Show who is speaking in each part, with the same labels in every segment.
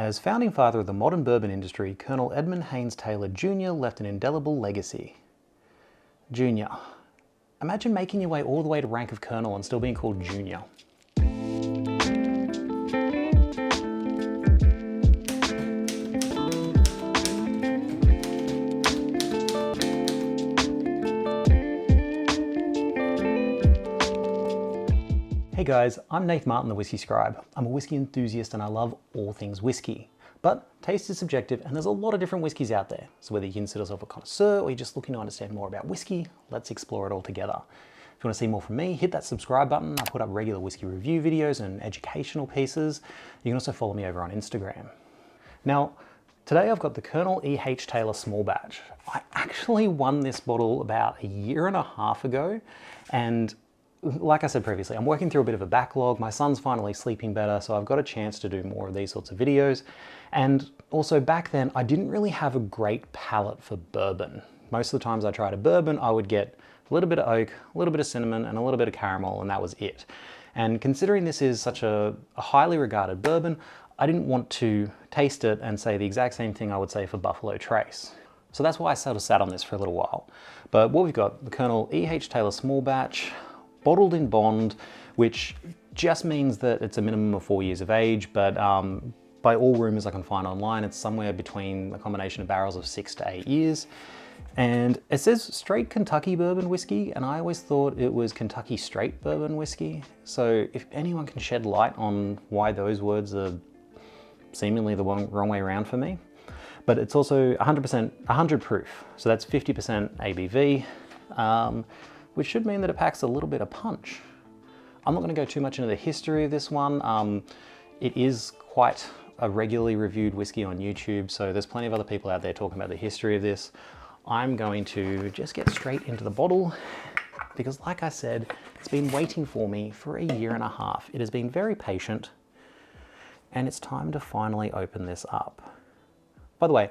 Speaker 1: As founding father of the modern bourbon industry, Colonel Edmund Haynes Taylor Jr. left an indelible legacy. Junior. Imagine making your way all the way to rank of Colonel and still being called Junior. Hey guys, I'm Nath Martyn, the Whisky Scribe. I'm a whiskey enthusiast and I love all things whiskey. But taste is subjective and there's a lot of different whiskies out there. So whether you consider yourself a connoisseur or you're just looking to understand more about whiskey, let's explore it all together. If you want to see more from me, hit that subscribe button. I put up regular whiskey review videos and educational pieces. You can also follow me over on Instagram. Now, today I've got the Colonel E.H. Taylor Small Batch. I actually won this bottle about 1.5 years ago, and like I said previously, I'm working through a bit of a backlog. My son's finally sleeping better, so I've got a chance to do more of these sorts of videos. And also back then, I didn't really have a great palate for bourbon. Most of the times I tried a bourbon, I would get a little bit of oak, a little bit of cinnamon, and a little bit of caramel, and that was it. And considering this is such a highly regarded bourbon, I didn't want to taste it and say the exact same thing I would say for Buffalo Trace. So that's why I sort of sat on this for a little while. But what we've got, the Colonel E.H. Taylor Small Batch, bottled in bond, which just means that it's a minimum of 4 years of age, but by all rumors I can find online, it's somewhere between a combination of barrels of 6 to 8 years. And it says straight Kentucky bourbon whiskey, and I always thought it was Kentucky straight bourbon whiskey. So if anyone can shed light on why those words are seemingly the wrong way around for me. But it's also 100 proof, so that's 50% ABV. Which should mean that it packs a little bit of punch. I'm not going to go too much into the history of this one. It is quite a regularly reviewed whiskey on YouTube, so there's plenty of other people out there talking about the history of this. I'm going to just get straight into the bottle because, like I said, it's been waiting for me for 1.5 years. It has been very patient, and it's time to finally open this up. By the way,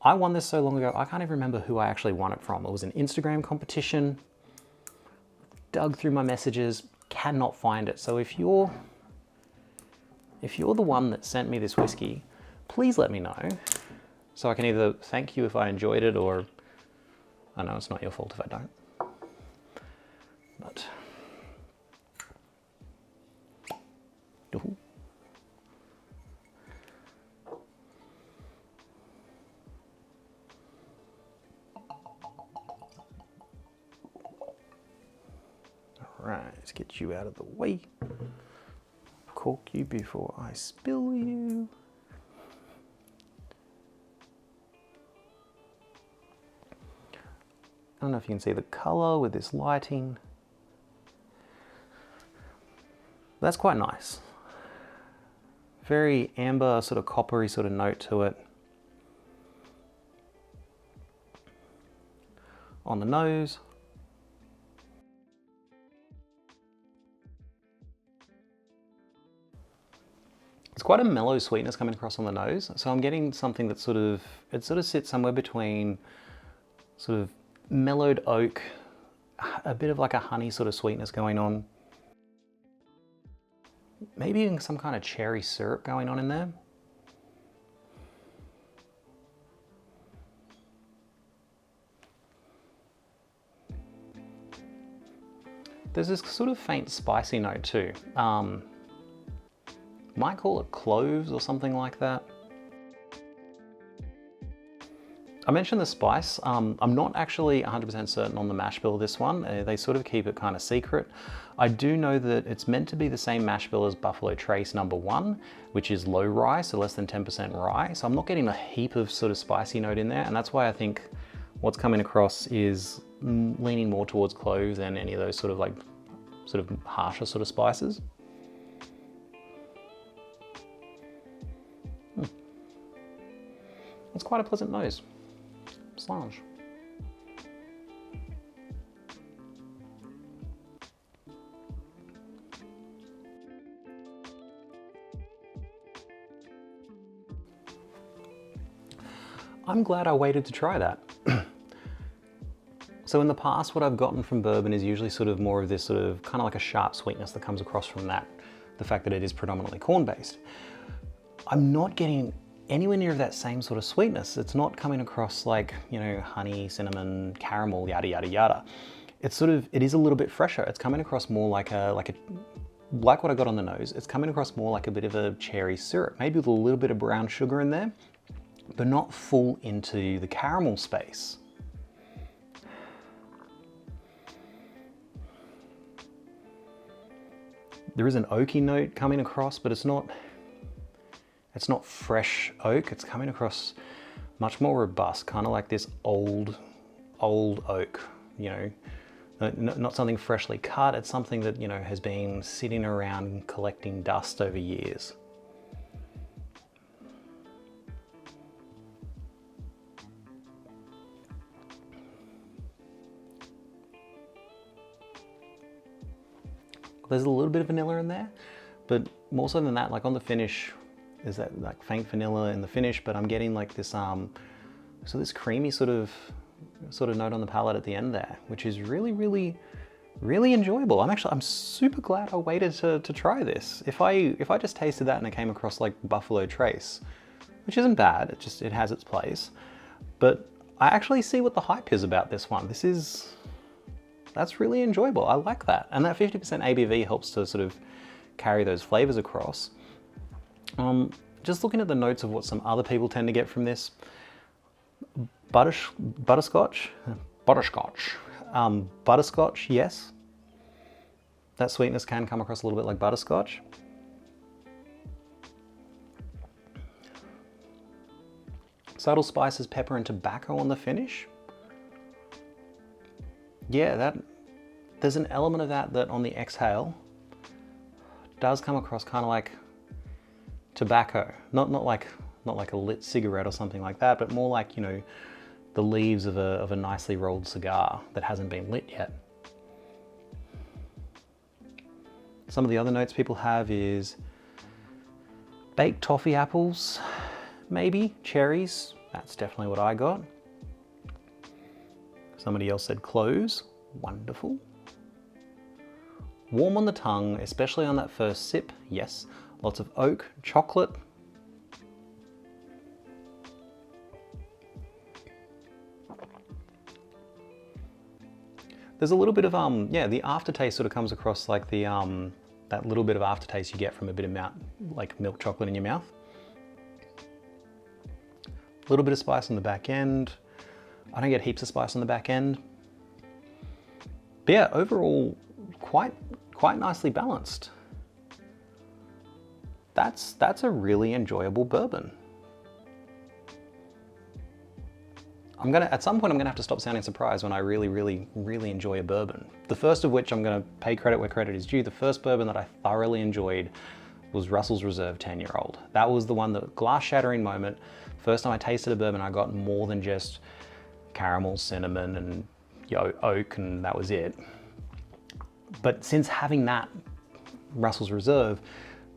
Speaker 1: I won this so long ago, I can't even remember who I actually won it from. It was an Instagram competition. Dug through my messages, cannot find it. So if you're the one that sent me this whiskey, please let me know so I can either thank you if I enjoyed it, or I know it's not your fault if I don't. But right, let's get you out of the way. Cork you before I spill you. I don't know if you can see the color with this lighting. That's quite nice. Very amber, sort of coppery sort of note to it. On the nose. It's quite a mellow sweetness coming across on the nose. So I'm getting something that sort of sits somewhere between sort of mellowed oak, a bit of like a honey sort of sweetness going on. Maybe even some kind of cherry syrup going on in there. There's this sort of faint spicy note too. Might call it cloves or something like that. I mentioned the spice. I'm not actually 100% certain on the mash bill of this one. They sort of keep it kind of secret. I do know that it's meant to be the same mash bill as Buffalo Trace #1, which is low rye, so less than 10% rye. So I'm not getting a heap of sort of spicy note in there, and that's why I think what's coming across is leaning more towards cloves than any of those sort of harsher sort of spices. It's quite a pleasant nose. Slange. I'm glad I waited to try that. So in the past, what I've gotten from bourbon is usually sort of more of this sort of kind of like a sharp sweetness that comes across from that, the fact that it is predominantly corn-based. I'm not getting anywhere near that same sort of sweetness. It's not coming across like, you know, honey, cinnamon, caramel, yada, yada, yada. It's sort of, it is a little bit fresher. It's coming across more like like what I got on the nose. It's coming across more like a bit of a cherry syrup, maybe with a little bit of brown sugar in there, but not full into the caramel space. There is an oaky note coming across, but it's not fresh oak. It's coming across much more robust, kind of like this old oak, you know, not something freshly cut. It's something that, you know, has been sitting around collecting dust over years. There's a little bit of vanilla in there, but more so than that, like on the finish, there's that like faint vanilla in the finish, but I'm getting like this so this creamy sort of note on the palate at the end there, which is really, really, really enjoyable. I'm super glad I waited to try this. If I just tasted that and it came across like Buffalo Trace, which isn't bad, it has its place, but I actually see what the hype is about this one. That's really enjoyable. I like that. And that 50% ABV helps to sort of carry those flavors across. Just looking at the notes of what some other people tend to get from this, butterscotch, yes. That sweetness can come across a little bit like butterscotch. Subtle spices, pepper and tobacco on the finish. Yeah, there's an element of that on the exhale does come across kind of like tobacco, not like a lit cigarette or something like that, but more like, you know, the leaves of a nicely rolled cigar that hasn't been lit yet. Some of the other notes people have is baked toffee apples, maybe cherries. That's definitely what I got. Somebody else said cloves, wonderful. Warm on the tongue, especially on that first sip, yes. Lots of oak, chocolate. There's a little bit of, yeah, the aftertaste sort of comes across like the, that little bit of aftertaste you get from a bit of like milk chocolate in your mouth. A little bit of spice on the back end. I don't get heaps of spice on the back end. But yeah, overall, quite nicely balanced. That's a really enjoyable bourbon. At some point I'm gonna have to stop sounding surprised when I really, really, really enjoy a bourbon. The first of which I'm gonna pay credit where credit is due. The first bourbon that I thoroughly enjoyed was Russell's Reserve 10-year-old. That was the one, the glass shattering moment. First time I tasted a bourbon, I got more than just caramel, cinnamon, and oak, and that was it. But since having that Russell's Reserve,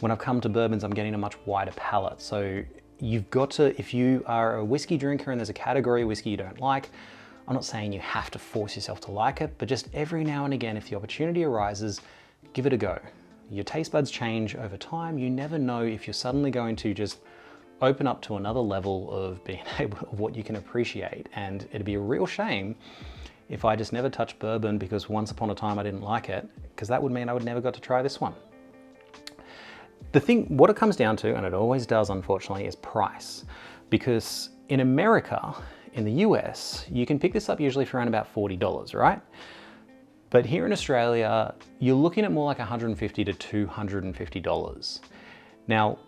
Speaker 1: when I've come to bourbons, I'm getting a much wider palate. So you've got to, if you are a whiskey drinker and there's a category of whiskey you don't like, I'm not saying you have to force yourself to like it, but just every now and again, if the opportunity arises, give it a go. Your taste buds change over time. You never know if you're suddenly going to just open up to another level of being able, of what you can appreciate. And it'd be a real shame if I just never touched bourbon because once upon a time I didn't like it, because that would mean I would never got to try this one. The thing, what it comes down to, and it always does unfortunately, is price. Because in America, in the US, you can pick this up usually for around about $40, right? But here in Australia, you're looking at more like $150 to $250. Now,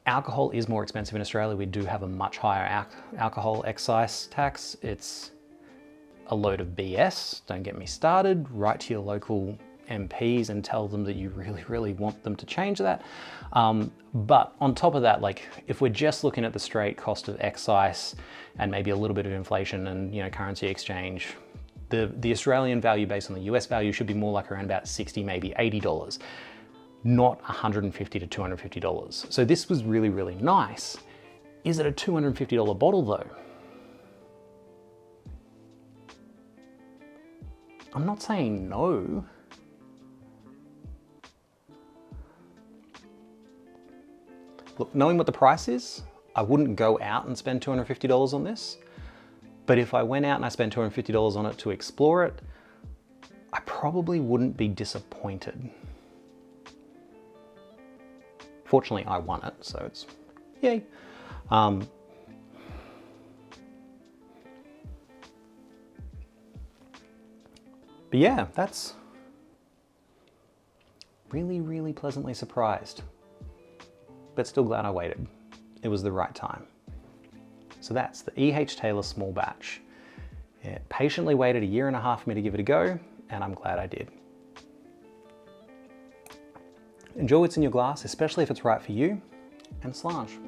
Speaker 1: alcohol is more expensive in Australia. We do have a much higher alcohol excise tax. It's a load of BS, don't get me started. Write to your local MPs and tell them that you really, really want them to change that. But on top of that, like if we're just looking at the straight cost of excise and maybe a little bit of inflation and, you know, currency exchange, the Australian value based on the US value should be more like around about $60, maybe $80, not $150 to $250. So this was really, really nice. Is it a $250 bottle though? I'm not saying no. Look, knowing what the price is, I wouldn't go out and spend $250 on this. But if I went out and I spent $250 on it to explore it, I probably wouldn't be disappointed. Fortunately, I won it, so it's yay. But yeah, that's really, really pleasantly surprised. But still glad I waited. It was the right time. So that's the E.H. Taylor small batch. It patiently waited 1.5 years for me to give it a go, and I'm glad I did. Enjoy what's in your glass, especially if it's right for you, and slange.